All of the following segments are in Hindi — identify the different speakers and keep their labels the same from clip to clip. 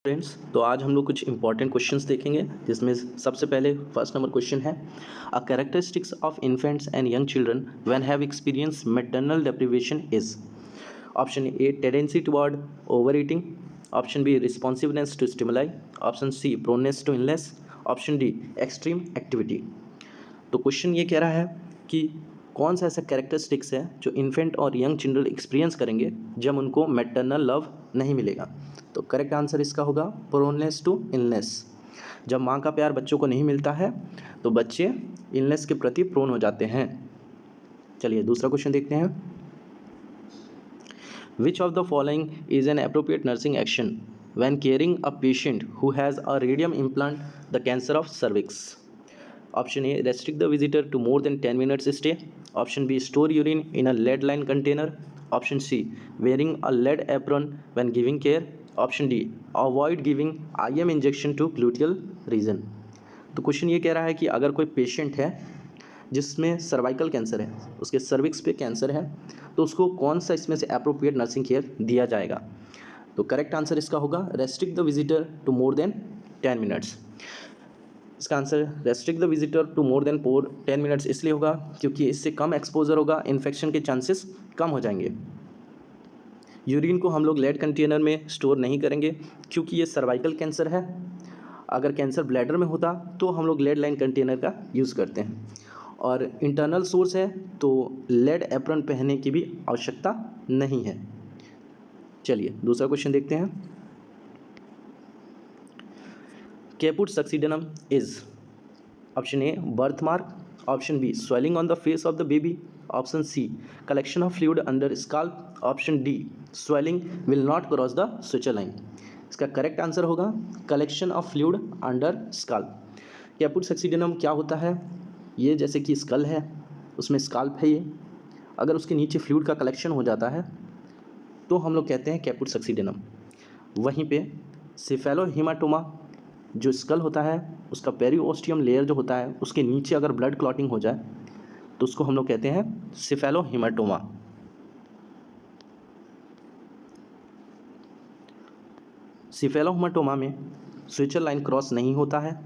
Speaker 1: फ्रेंड्स, तो आज हम लोग कुछ इंपॉर्टेंट क्वेश्चंस देखेंगे जिसमें सबसे पहले फर्स्ट नंबर क्वेश्चन है a characteristics of infants and young children when have experience maternal deprivation is. Option A tendency toward overeating, option B responsiveness to stimuli, option C proneness to illness, option D extreme activity. तो क्वेश्चन ये कह रहा है कि कौन सा ऐसा कैरेक्टरिस्टिक्स है जो इन्फेंट और यंग चिल्ड्रन एक्सपीरियंस करेंगे जब उनको मैटरनल लव नहीं मिलेगा। तो करेक्ट आंसर इसका होगा प्रोनेस टू इलनेस। जब माँ का प्यार बच्चों को नहीं मिलता है तो बच्चे इलनेस के प्रति प्रोन हो जाते हैं। चलिए दूसरा क्वेश्चन देखते हैं। Which of the following is an appropriate nursing action when caring a patient who has a radium implant the cancer of cervix. Option A restrict the visitor to more than 10 minutes stay. Option B store urine in a lead line container. Option C wearing a lead apron when giving care. Option D avoid giving IM injection to gluteal region. तो क्वेश्चन ये कह रहा है कि अगर कोई पेशेंट है जिसमें सर्वाइकल कैंसर है, उसके सर्विक्स पे कैंसर है, तो उसको कौन सा इसमें से अप्रोप्रिएट नर्सिंग केयर दिया जाएगा। तो करेक्ट आंसर इसका होगा restrict the visitor to more than 10 minutes. इसका answer restrict the visitor to more than 10 minutes इसलिए होगा क्योंकि इससे कम एक्सपोजर होगा, इन्फेक्शन के चांसेस कम हो जाएंगे। यूरिन को हम लोग लेड कंटेनर में स्टोर नहीं करेंगे क्योंकि ये सर्वाइकल कैंसर है। अगर कैंसर ब्लैडर में होता तो हम लोग लेड लाइन कंटेनर का यूज़ करते हैं, और इंटरनल सोर्स है तो लेड एप्रन पहनने की भी आवश्यकता नहीं है। चलिए दूसरा क्वेश्चन देखते हैं। Caput succedaneum is. Option A birthmark, option B swelling on the face of the baby, option C collection of fluid under scalp, option D swelling will not cross the suture line. इसका करेक्ट आंसर होगा collection of fluid under scalp. Caput succedaneum क्या होता है, ये जैसे कि स्कल है, उसमें स्काल्प है, ये अगर उसके नीचे फ्लूइड का कलेक्शन हो जाता है तो हम लोग कहते हैं कैपुट सक्सीडेनम। वहीं पे सिफेलोहीमाटोमा जो स्कल होता है उसका पेरिओस्टियम लेयर जो होता है उसके नीचे अगर ब्लड क्लॉटिंग हो जाए तो उसको हम लोग कहते हैं सिफेलोहीमाटोमा। सिफेलोहीमाटोमा में सुचर लाइन क्रॉस नहीं होता है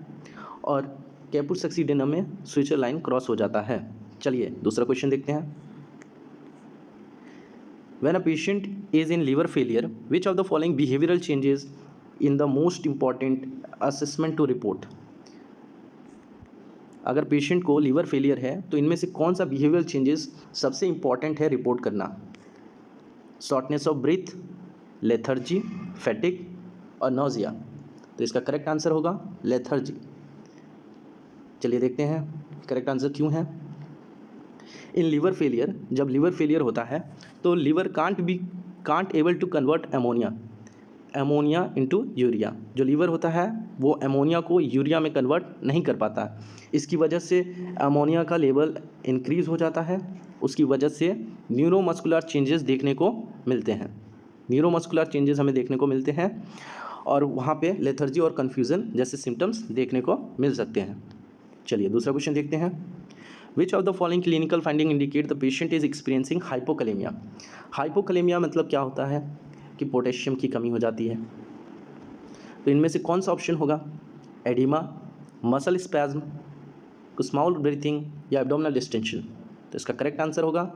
Speaker 1: और कैपुट सक्सीडेनम में सुचर लाइन क्रॉस हो जाता है। चलिए दूसरा क्वेश्चन देखते हैं। When a patient is in liver failure, which of the following behavioral changes in the most important assessment to report? अगर पेशेंट को लीवर फेलियर है तो इनमें से कौन सा बिहेवियरल चेंजेस सबसे इंपॉर्टेंट है रिपोर्ट करना। शॉर्टनेस ऑफ ब्रीथ, लेथर्जी, फैटिक और नोजिया। तो इसका करेक्ट आंसर होगा लेथर्जी। चलिए देखते हैं करेक्ट आंसर क्यों है। इन लीवर फेलियर, जब लीवर फेलियर होता है तो liver can't able to convert ammonia into urea. जो लीवर होता है वो अमोनिया को यूरिया में कन्वर्ट नहीं कर पाता है। इसकी वजह से अमोनिया का लेवल इंक्रीज़ हो जाता है। उसकी वजह से न्यूरोमस्कुलर चेंजेस देखने को मिलते हैं। न्यूरोमस्कुलर चेंजेस हमें देखने को मिलते हैं और वहाँ पे लेथर्जी और कन्फ्यूज़न जैसे सिम्टम्स देखने को मिल सकते हैं। चलिए दूसरा क्वेश्चन देखते हैं। Which of the following clinical finding indicate the patient is experiencing hypokalemia? हाइपोकलेमिया मतलब क्या होता है कि पोटेशियम की कमी हो जाती है। तो इनमें से कौन सा ऑप्शन होगा, oedema, muscle spasm, small breathing या एब्डोमिनल डिस्टेंशन। तो इसका करेक्ट आंसर होगा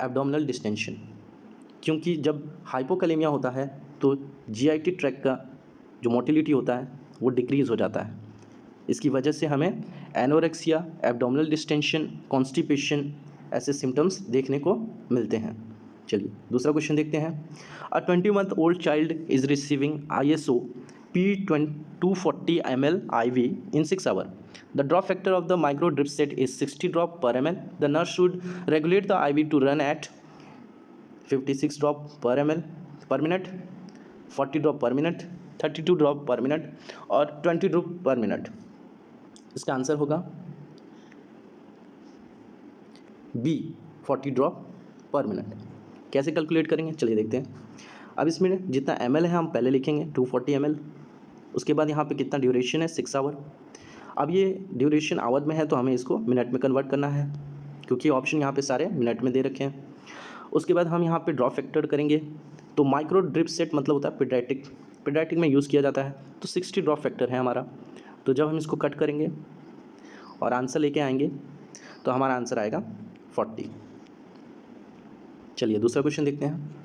Speaker 1: एब्डोमिनल डिस्टेंशन, क्योंकि जब हाइपोकलेमिया होता है तो जीआईटी ट्रैक्ट का जो मोटिलिटी होता है वो डिक्रीज़ हो जाता है। इसकी वजह से हमें एनोरेक्सिया, एब्डोमिनल डिस्टेंशन, कॉन्स्टिपेशन ऐसे सिम्टम्स देखने को मिलते हैं। चलिए दूसरा क्वेश्चन देखते हैं। अ 20 month old child is receiving ISO P240 ml IV in 6 hours. The drop factor of the micro drip set is 60 drop per ml. The nurse should regulate the IV to run at 56 drop per ml per minute, 40 drop per minute, 32 drop per minute और 20 drop per minute। इसका आंसर होगा बी 40 ड्रॉप पर मिनट। कैसे कैलकुलेट करेंगे चलिए देखते हैं। अब इसमें जितना ml है हम पहले लिखेंगे 240 ml, उसके बाद यहाँ पे कितना ड्यूरेशन है 6 आवर। अब ये ड्यूरेशन आवर में है तो हमें इसको मिनट में कन्वर्ट करना है क्योंकि ऑप्शन यहाँ पे सारे मिनट में दे रखे हैं। उसके बाद हम यहाँ पे ड्रॉप फैक्टर करेंगे तो माइक्रो ड्रिप सेट मतलब होता है पीडियाट्रिक पीडियाट्रिक में यूज़ किया जाता है। तो 60 ड्रॉप फैक्टर है हमारा। तो जब हम इसको कट करेंगे और आंसर लेके आएंगे तो हमारा आंसर आएगा 40। चलिए दूसरा क्वेश्चन देखते हैं।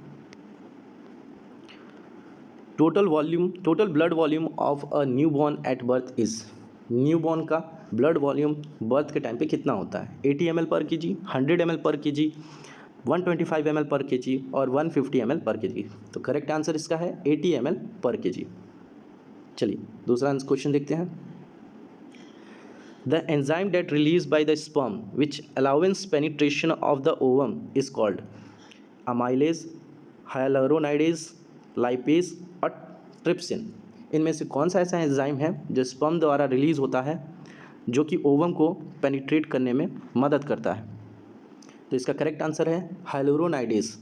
Speaker 1: Total blood volume of a newborn at birth is. Newborn का ब्लड वॉल्यूम बर्थ के टाइम पे कितना होता है? 80 ml पर केजी, 100 ml पर केजी, 125 ml पर केजी और 150 ml पर केजी। तो करेक्ट आंसर इसका है 80 ml पर केजी। चलिए दूसरा क्वेश्चन देखते हैं। The enzyme that release by the sperm which allows penetration of the ovum is called amylase, hyaluronidase, lipase और ट्रिप्सिन। इनमें से कौन सा ऐसा एंजाइम है जो स्पर्म द्वारा रिलीज होता है जो कि ओवम को पेनिट्रेट करने में मदद करता है? तो इसका करेक्ट आंसर है हाइलुरोनाइडेज।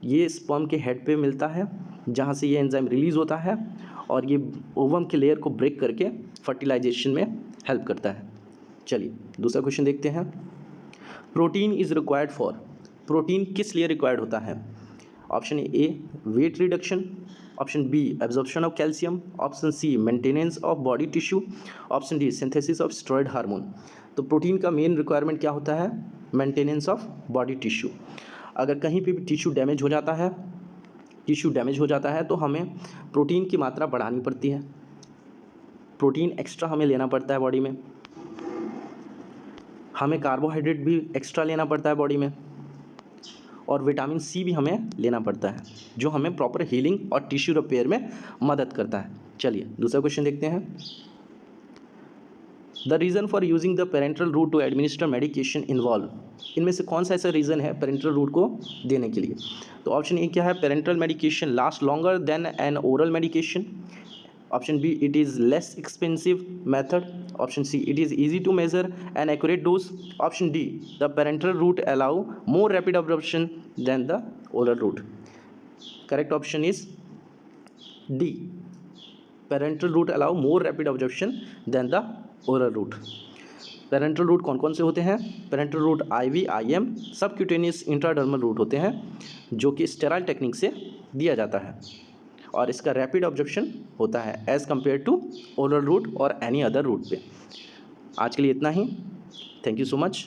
Speaker 1: ये स्पर्म के हेड पे मिलता है जहाँ से ये एंजाइम रिलीज होता है और ये ओवम के लेयर को ब्रेक करके फर्टिलाइजेशन में हेल्प करता है। चलिए दूसरा क्वेश्चन देखते हैं। Protein is required for. Protein किस लिए रिक्वायर्ड होता है? Option A weight reduction, option B absorption of calcium, option C maintenance of body tissue, option D synthesis of steroid hormone. तो प्रोटीन का मेन रिक्वायरमेंट क्या होता है? Maintenance of body tissue. अगर कहीं पे भी टिश्यू डैमेज हो जाता है तो हमें प्रोटीन की मात्रा बढ़ानी पड़ती है। प्रोटीन एक्स्ट्रा हमें लेना पड़ता है बॉडी में। हमें कार्बोहाइड्रेट भी एक्स्ट्रा लेना पड़ता है बॉडी में और विटामिन सी भी हमें लेना पड़ता है जो हमें प्रॉपर हीलिंग और टिश्यू रिपेयर में मदद करता है। चलिए दूसरा क्वेश्चन देखते हैं। The reason for using the parental route to administer medication involve. इनमें से कौन सा ऐसा रीज़न है पेरेंटल रूट को देने के लिए? तो ऑप्शन ए क्या है? Parental medication last longer than N oral medication, option B it is less expensive method, option see it is easy to measure an accurate dose, option D the parenteral route allow more rapid absorption than the oral route. Correct option is D, parenteral route allow more rapid absorption than the oral route. Parenteral route कौन कौन से होते हैं? Parenteral route IV, IM, subcutaneous, intradermal route होते हैं जो कि स्टेराइल टेक्निक से दिया जाता है और इसका रैपिड ऑब्जॉर्प्शन होता है as compare to oral route और एनी अदर रूट पे। आज के लिए इतना ही। Thank you so much.